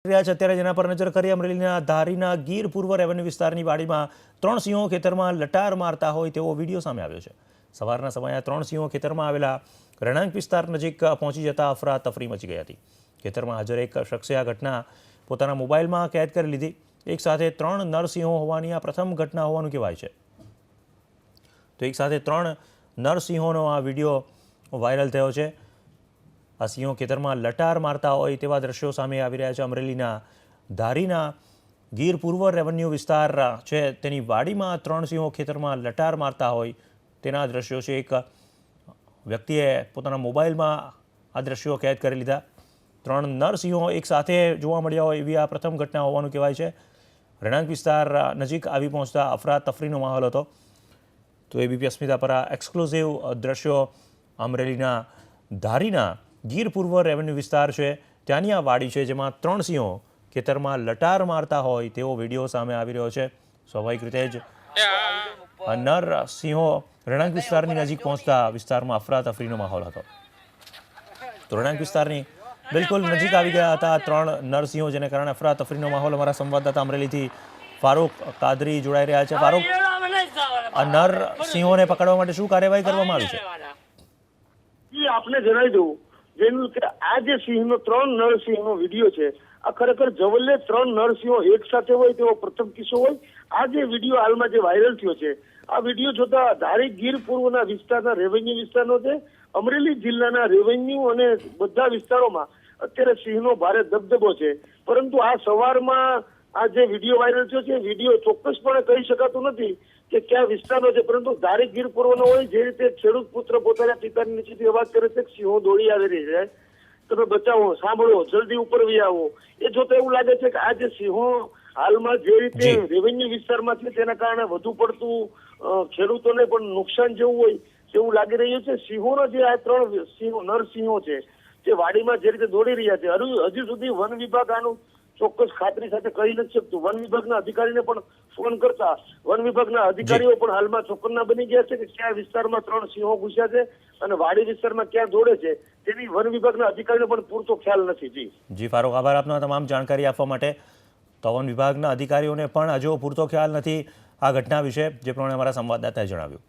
રહ્યા છે અત્યારે જેના પર નજર કરીએ અમરેલીના ધારીના ગીર પૂર્વ રેવન્યુ વિસ્તારની વાડીમાં 3 સિંહો ખેતરમાં લટાર મારતા હોય તેવો વિડીયો સામે આવ્યો છે। સવારના સમયે 3 સિંહો ખેતરમાં આવેલા રહેણાંક વિસ્તાર નજીક પહોંચી જતા અફરાતફરી મચી ગઈ હતી। ખેતરમાં હાજર એક શખ્સે આ ઘટના પોતાના મોબાઈલમાં કેદ કરી લીધી। એક સાથે 3 નરસિંહો હોવાની આ પ્રથમ ઘટના હોવાનું કહેવાય છે। તો એક સાથે 3 નરસિંહોનો આ વિડીયો વાયરલ થયો છે। આ સિંહો ખેતરમાં લટાર મારતા હોય તેવા દ્રશ્યો સામે આવી રહ્યા છે। અમરેલીના ધારીના ગીર પૂર્વ રેવન્યુ વિસ્તાર છે તેની વાડીમાં 3 સિંહો ખેતરમાં લટાર મારતા હોય તેના દ્રશ્યો છે। એક વ્યક્તિએ પોતાના મોબાઈલમાં આ દ્રશ્યો કેદ કરી લીધા। 3 નરસિંહો એક સાથે જોવા મળ્યા હોય એવી આ પ્રથમ ઘટના હોવાનું કહેવાય છે। રહેણાંક વિસ્તાર નજીક આવી પહોંચતા અફરાતફરીનો માહોલ હતો। તો એબીપી અસ્મિતા પર આ એક્સક્લુઝિવ દ્રશ્યો અમરેલીના ધારીના ગીર પૂર્વ રેવન્યુ વિસ્તાર છે ત્યાંની આ વાડી છે જેમાં 3 સિંહો ખેતરમાં લટાર મારતા હોય તેવો વિડીયો સામે આવી રહ્યો છે। સ્વાભાવિક રીતે જ નર સિંહો રહેણાંક વિસ્તારની નજીક પહોંચતા વિસ્તારમાં અફરાતફરીનો માહોલ હતો। તો રહેણાંક વિસ્તારની બિલકુલ નજીક આવી ગયા હતા 3 નરસિંહો, જેને કારણે અફરાતફરીનો માહોલ અમારા સંવાદદાતા અમરેલીથી ફારૂક કાદરી જોડાઈ રહ્યા છે। ફારૂક, આ નર સિંહોને પકડવા માટે શું કાર્યવાહી કરવામાં આવી છે? આપને જણાવી દઉં જેનું કે આ જે સિંહનો 3 નરસિંહનો વિડીયો છે આ ખરેખર જવલ્લે 3 નરસિંહો એક સાથે હોય તેવો પ્રથમ કિસ્સો હોય। આ જે વિડીયો હાલમાં જે વાયરલ થયો છે આ વિડીયો જોતા ધારી ગીર પૂર્વના વિસ્તારના રેવન્યુ વિસ્તારનો છે। અમરેલી જિલ્લાના રેવન્યુ અને બધા વિસ્તારોમાં અત્યારે સિંહનો ભારે દબદબો છે, પરંતુ આ સવારમાં આ જે વિડીયો વાયરલ થયો છે વિડીયો ચોક્કસપણે કહી શકાતું નથી કે કયા વિસ્તારનો છે, પરંતુ ધારી ગીર પૂર્વનો હોય જે રીતે ખેડૂત પુત્ર પોતાના પિતાની નીચેથી અવાજ કરે છે સિંહો દોડી આવી રહી છે, તમે બચાવો, સાંભળો, જલ્દી ઉપર વી આવો। એ જોતા એવું લાગે છે કે આ જે સિંહો હાલમાં જે રીતે રેવન્યુ વિસ્તારમાં છે તેના કારણે વધુ પડતું ખેડૂતોને પણ નુકસાન જેવું હોય તેવું લાગી રહ્યું છે। સિંહોનો જે આ 3 સિંહો નરસિંહો છે તે વાડીમાં જે રીતે દોડી રહ્યા છે હજુ સુધી વન વિભાગ આનું ચોક્કસ ખાતરી સાથે કહી નથી શકતું। વન વિભાગના અધિકારીને પણ ફોન કરતા વન વિભાગના અધિકારીઓ પણ હાલમાં ચોક્કસના બની ગયા છે કે કયા વિસ્તારમાં 3 સિંહો ઘૂસ્યા છે અને વાડી વિસ્તારમાં ક્યાં દોડે છે તેની વન વિભાગના અધિકારીને પણ પૂરતો ખ્યાલ નથી। જી ફારૂક, આભાર આપનો તમામ જાણકારી આપવા માટે। તો વન વિભાગના અધિકારીઓને પણ હજુ પૂરતો ખ્યાલ નથી આ ઘટના વિશે, જે પ્રમાણે અમારા સંવાદદાતાએ જણાવ્યું।